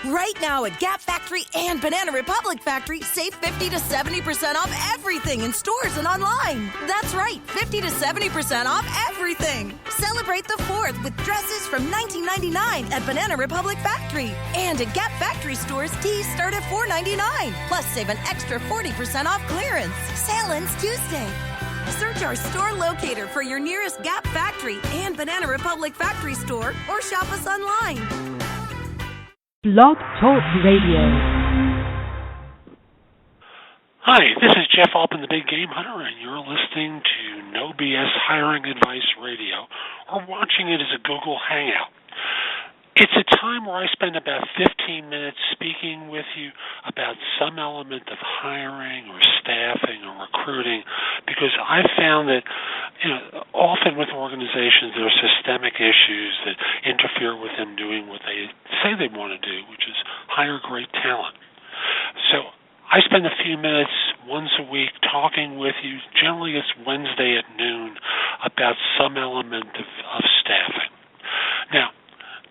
Right now at Gap Factory and Banana Republic Factory, save 50 to 70% off everything in stores and online. That's right, 50 to 70% off everything. Celebrate the 4th with dresses from $19.99 at Banana Republic Factory. And at Gap Factory stores, tees start at $4.99. Plus, save an extra 40% off clearance. Sale ends Tuesday. Search our store locator for your nearest Gap Factory and Banana Republic Factory store or shop us online. Blog Talk Radio. Hi, this is Jeff Alpin, the Big Game Hunter, and you're listening to No BS Hiring Advice Radio, or watching it as a Google Hangout. It's a time where I spend about 15 minutes speaking with you about some element of hiring or staffing or recruiting, because I found that often with organizations there are systemic issues that interfere with them doing what they say they want to do, which is hire great talent. So I spend a few minutes once a week talking with you. Generally it's Wednesday at noon about some element of staffing. Now,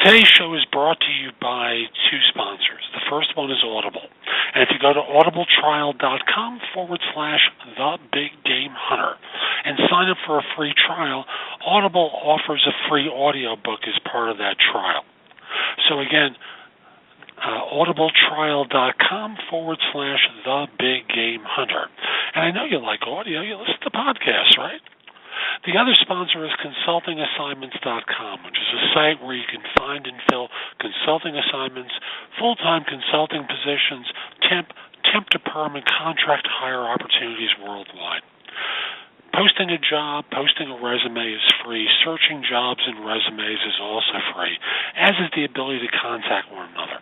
today's show is brought to you by two sponsors. The first one is Audible. And if you go to audibletrial.com/thebiggamehunter and sign up for a free trial, Audible offers a free audiobook as part of that trial. So again, audibletrial.com/thebiggamehunter. And I know you like audio. You listen to podcasts, right? The other sponsor is consultingassignments.com, which is a site where you can find and fill consulting assignments, full-time consulting positions, temp to perm, and contract hire opportunities worldwide. Posting a job, posting a resume is free. Searching jobs and resumes is also free, as is the ability to contact one another.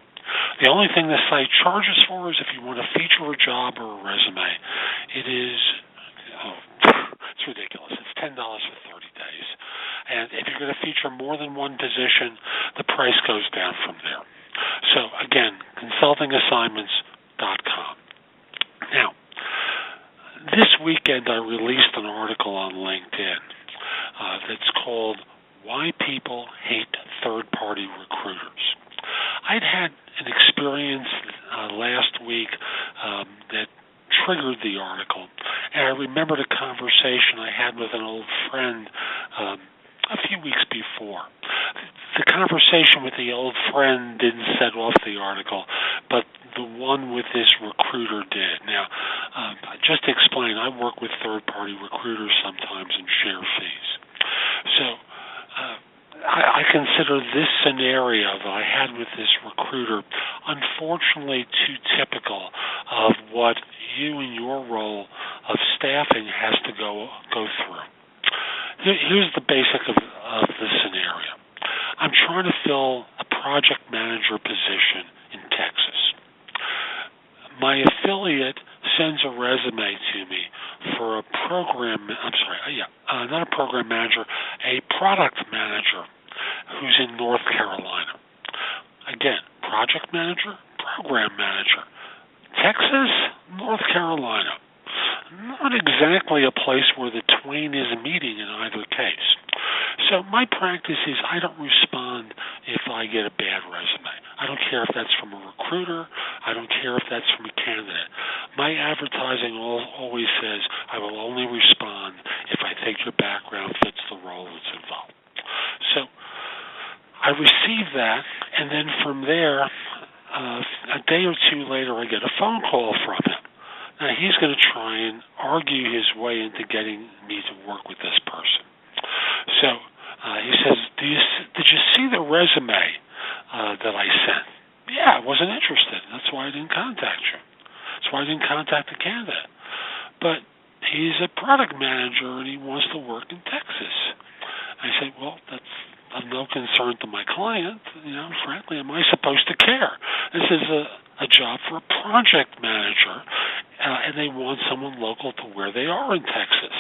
The only thing this site charges for is if you want to feature a job or a resume. It is... it's ridiculous. It's $10 for 30 days. And if you're going to feature more than one position, the price goes down from there. So, again, consultingassignments.com. Now, this weekend I released an article on LinkedIn that's called Why People Hate Third-Party Recruiters. I'd had an experience last week that triggered the article, and I remembered a conversation I had with an old friend a few weeks before. The conversation with the old friend didn't set off the article, but the one with this recruiter did. Now, just to explain, I work with third-party recruiters sometimes and share fees. So I consider this scenario that I had with this recruiter unfortunately too typical of what you in your role of staffing has to go through. Here's the basic of the scenario. I'm trying to fill a project manager position in Texas. My affiliate sends a resume to me for a product manager who's in North Carolina. Again, project manager, program manager. Texas, North Carolina. Not exactly a place where the twain is meeting in either case. So my practice is I don't respond if I get a bad resume. I don't care if that's from a recruiter. I don't care if that's from a candidate. My advertising always says I will only respond if I think your background fits the role that's involved. So I receive that, and then from there, a day or two later, I get a phone call from him. Now, he's going to try and argue his way into getting me to work with this person. So he says, did you see the resume that I sent? Yeah, I wasn't interested. That's why I didn't contact you. That's why I didn't contact the candidate. But he's a product manager, and he wants to work in Texas. I said, well, that's of no concern to my client. Frankly, am I supposed to care? This is a job for a project manager, and they want someone local to where they are in Texas.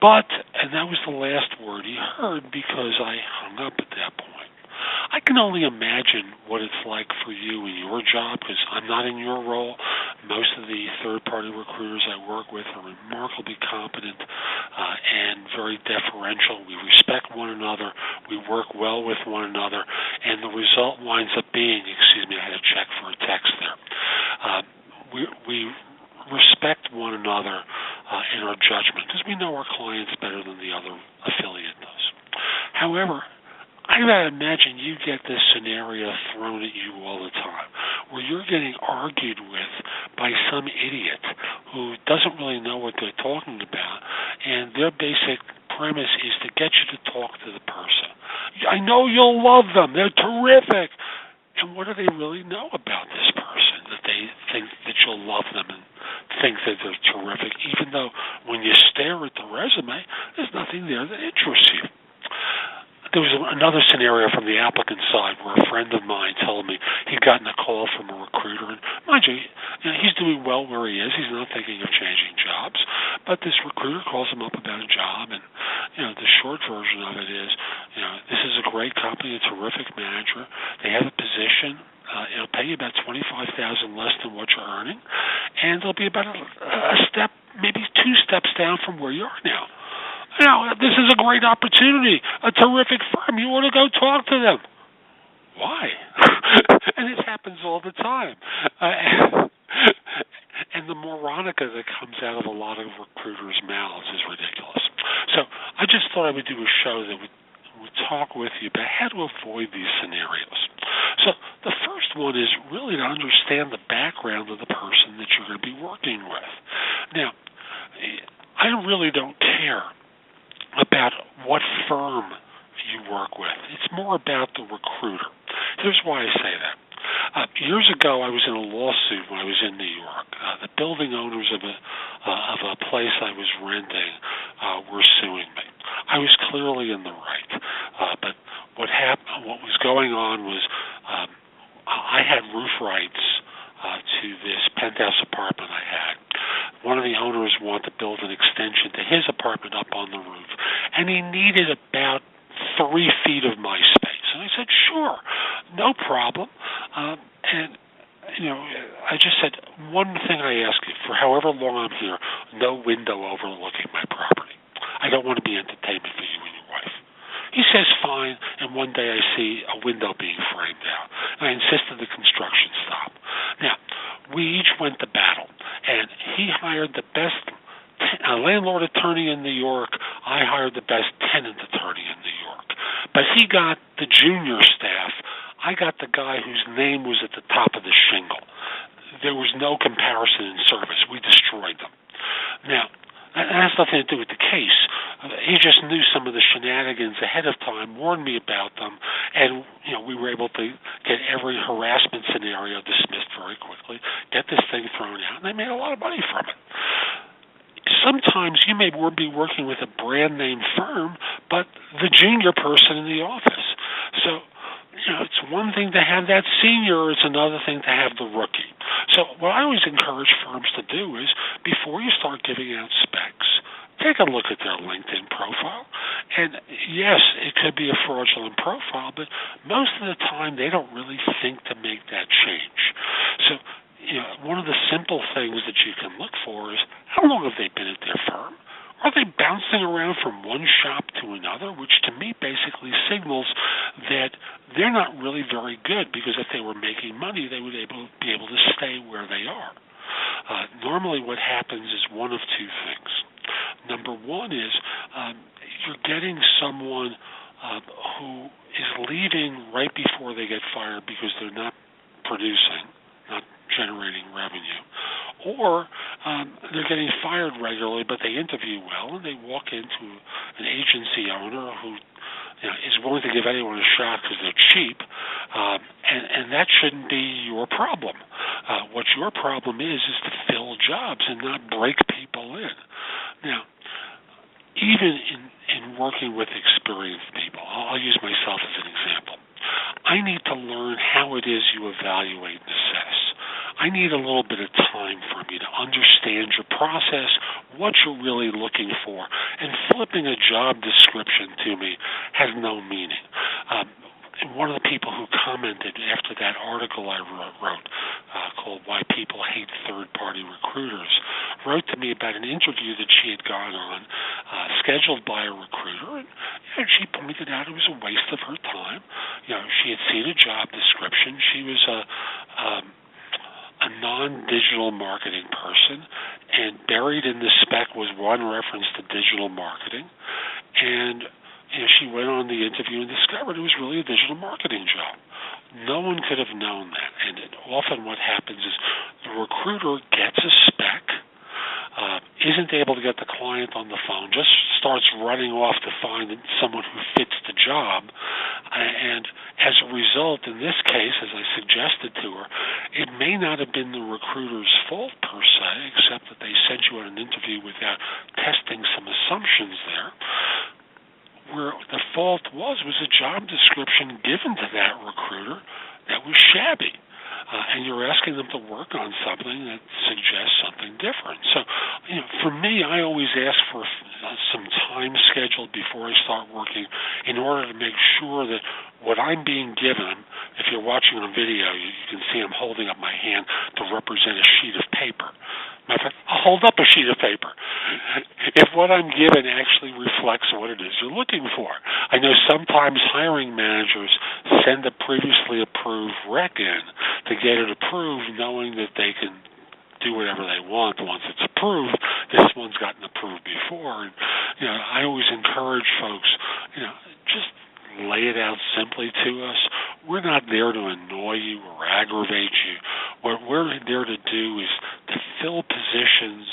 But, and that was the last word he heard because I hung up at that point, I can only imagine what it's like for you in your job, because I'm not in your role. Most of the third-party recruiters I work with are remarkably competent and very deferential. We respect one another. We work well with one another. And the result winds up being, excuse me, I had to check for a text there. We respect one another in our judgment, because we know our clients better than the other affiliate does. However, I gotta imagine you get this scenario thrown at you all the time, where you're getting argued with by some idiot who doesn't really know what they're talking about, and their basic premise is to get you to talk to the person. I know you'll love them. They're terrific. And what do they really know about this person that they think that you'll love them and think that they're terrific, even though when you stare at the resume, there's nothing there that interests you? There was another scenario from the applicant side where a friend of mine told me he'd gotten a call from a recruiter, and mind you, he's doing well where he is. He's not thinking of changing jobs, but this recruiter calls him up about a job, and the short version of it is, this is a great company, a terrific manager. They have a position. It'll pay you about $25,000 less than what you're earning, and it'll be about a step, maybe 2 steps down from where you are now. This is a great opportunity, a terrific firm. You want to go talk to them. Why? And this happens all the time. And the moronica that comes out of a lot of recruiters' mouths is ridiculous. So I just thought I would do a show that would talk with you about how to avoid these scenarios. So the first one is really to understand the background of the person that you're going to be working with. Now, I really don't care about what firm you work with. It's more about the recruiter. Here's why I say that. Years ago, I was in a lawsuit when I was in New York. The building owners of a place I was renting were suing me. I was clearly in the right, but what was going on was I had roof rights to this penthouse apartment I had. One of the owners wanted to build an extension to his apartment up on the roof, and he needed about 3 feet of my space. And I said, sure, no problem. I just said, one thing I ask you, for however long I'm here, no window overlooking my property. I don't want to be entertainment for you and your wife. He says, fine, and one day I see a window being framed out, and I insisted the construction stop. Now, we each went to battle, and he hired the best landlord attorney in New York. I hired the best tenant attorney in New York. But he got the junior staff. I got the guy whose name was at the top of the shingle. There was no comparison in service. We destroyed them. Now, that has nothing to do with the case. He just knew some of the shenanigans ahead of time, warned me about them, and we were able to get every harassment scenario dismissed very quickly, get this thing thrown out, and they made a lot of money from it. Sometimes you may be working with a brand name firm, but the junior person in the office. So, it's one thing to have that senior, it's another thing to have the rookie. So what I always encourage firms to do is, before you start giving out specs, take a look at their LinkedIn profile. And yes, it could be a fraudulent profile, but most of the time they don't really think to make that change. So, one of the simple things that you can look for is, how long have they been at their firm? Are they bouncing around from one shop to another, which to me basically signals that they're not really very good, because if they were making money, they would be able to stay where they are. Normally what happens is one of 2 things. Number one is you're getting someone who is leaving right before they get fired because they're not producing, not generating revenue. Or they're getting fired regularly, but they interview well, and they walk into an agency owner who is willing to give anyone a shot because they're cheap, and that shouldn't be your problem. What your problem is to fill jobs and not break people in. Now, even in working with experienced people, I'll use myself as an example. I need to learn how it is you evaluate and assess. I need a little bit of time for me to understand your process, what you're really looking for, and flipping a job description to me has no meaning. And one of the people who commented after that article I wrote called Why People Hate Third-Party Recruiters, wrote to me about an interview that she had gone on, scheduled by a recruiter, and she pointed out it was a waste of her time. She had seen a job description. She was a non-digital marketing person, and buried in the spec was one reference to digital marketing. And she went on the interview and discovered it was really a digital marketing job. No one could have known that. And often what happens is the recruiter gets a spec, isn't able to get the client on the phone, just starts running off to find someone who fits the job. And as a result, in this case, as I suggested to her, it may not have been the recruiter's fault per se, except that they sent you on an interview without testing some assumptions there. Where the fault was a job description given to that recruiter that was shabby. And you're asking them to work on something that suggests something different. So, for me, I always ask for some time scheduled before I start working in order to make sure that what I'm being given, if you're watching on video, you can see I'm holding up my hand to represent a sheet of paper. Matter of fact, I'll hold up a sheet of paper. If what I'm given actually reflects what it is you're looking for. I know sometimes hiring managers send a previously approved rec in to get it approved, knowing that they can do whatever they want once it's approved. This one's gotten approved before. And, I always encourage folks, just lay it out simply to us. We're not there to annoy you or aggravate you. What we're there to do is to fill positions,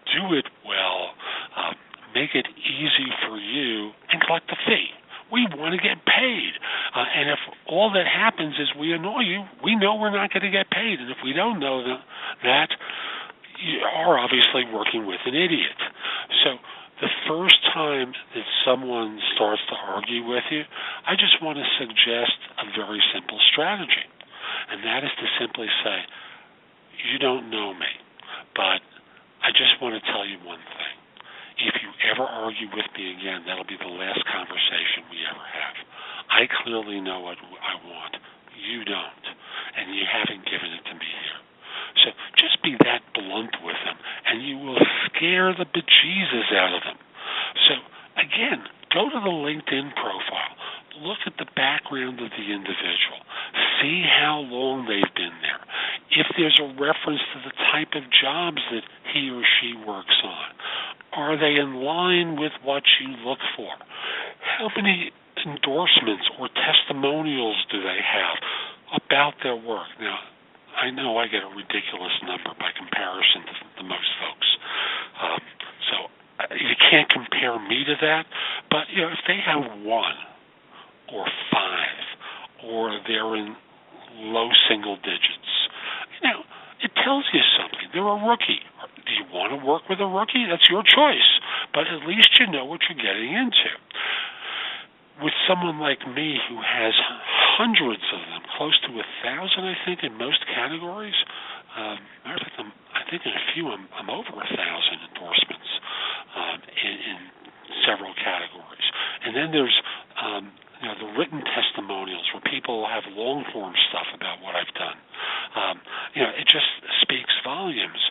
do it well, make it easy for you, and collect a fee. We want to get paid. And if all that happens is we annoy you, we know we're not going to get paid. And if we don't know that, you are obviously working with an idiot. So the first time that someone starts to argue with you, I just want to suggest a very simple strategy. And that is to simply say, you don't know me, but I just want to tell you one thing. If you ever argue with me again, that'll be the last conversation we ever have. I clearly know what I want. You don't. And you haven't given it to me here. So just be that blunt with them, and you will scare the bejesus out of them. So, again, go to the LinkedIn profile. Look at the background of the individual. See how long they've been there. If there's a reference to the type of jobs that he or she works on, are they in line with what you look for? How many endorsements or testimonials do they have about their work? Now, I know I get a ridiculous number by comparison to most folks. So you can't compare me to that. But if they have 1 or 5 or they're in low single digits, it tells you something. They're a rookie. Do you want to work with a rookie? That's your choice. But at least you know what you're getting into. With someone like me who has hundreds of them, close to 1,000, I think, in most categories. I think in a few I'm over 1,000 endorsements in several categories. And then there's the written testimonials where people have long-form stuff about what I've done. It just speaks volumes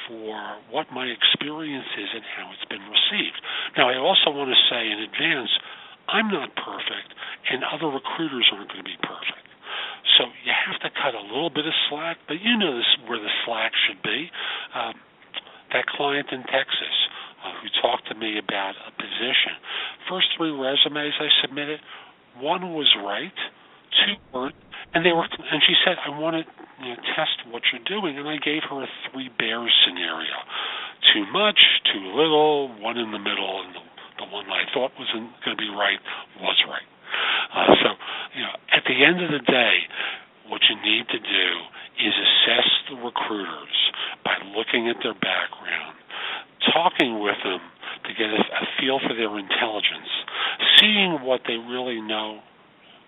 for what my experience is and how it's been received. Now, I also want to say in advance, I'm not perfect, and other recruiters aren't going to be perfect. So you have to cut a little bit of slack, but you know where the slack should be. That client in Texas who talked to me about a position, first 3 resumes I submitted, 1 was right, 2 weren't, and she said, I want to test what you're doing, and I gave her a 3 bears scenario. Too much, too little, 1 in the middle, and the one I thought wasn't going to be right was right. So, at the end of the day, what you need to do is assess the recruiters by looking at their background, talking with them to get a feel for their intelligence, seeing what they really know,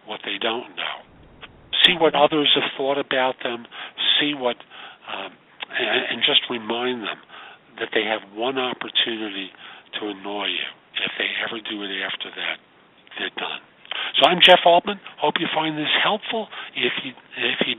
what they don't know, see what others have thought about them, see what, and just remind them that they have one opportunity to annoy you. If they ever do it after that, they're done. So I'm Jeff Altman. Hope you find this helpful. If you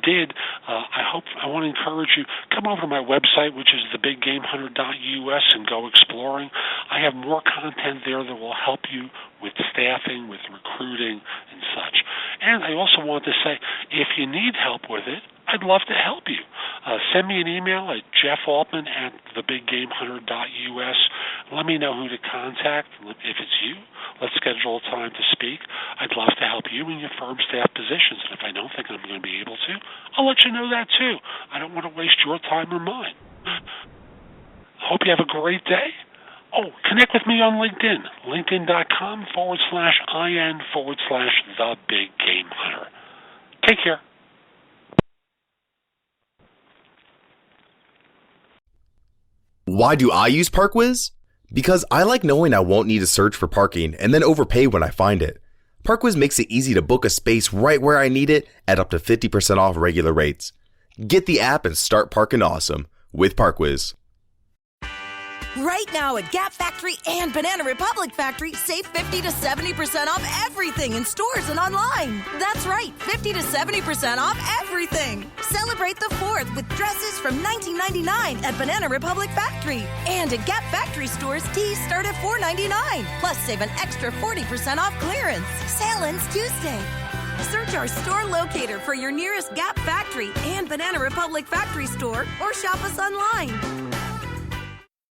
did, I want to encourage you, come over to my website, which is thebiggamehunter.us, and go exploring. I have more content there that will help you with staffing, with recruiting, and such. And I also want to say, if you need help with it, I'd love to help you. Send me an email at jeffaltman@thebiggamehunter.us. Let me know who to contact. If it's you, let's schedule a time to speak. I'd love to help you in your firm staff positions. And if I don't think I'm going to be able to, I'll let you know that too. I don't want to waste your time or mine. Hope you have a great day. Oh, connect with me on LinkedIn, linkedin.com/IN/the-big-game-hunter. Take care. Why do I use ParkWiz? Because I like knowing I won't need to search for parking and then overpay when I find it. ParkWiz makes it easy to book a space right where I need it at up to 50% off regular rates. Get the app and start parking awesome with ParkWiz. Right now at Gap Factory and Banana Republic Factory, save 50 to 70% off everything in stores and online. That's right, 50 to 70% off everything. Celebrate the 4th with dresses from $19.99 at Banana Republic Factory. And at Gap Factory stores, tees start at $4.99. Plus, save an extra 40% off clearance. Sale ends Tuesday. Search our store locator for your nearest Gap Factory and Banana Republic Factory store or shop us online.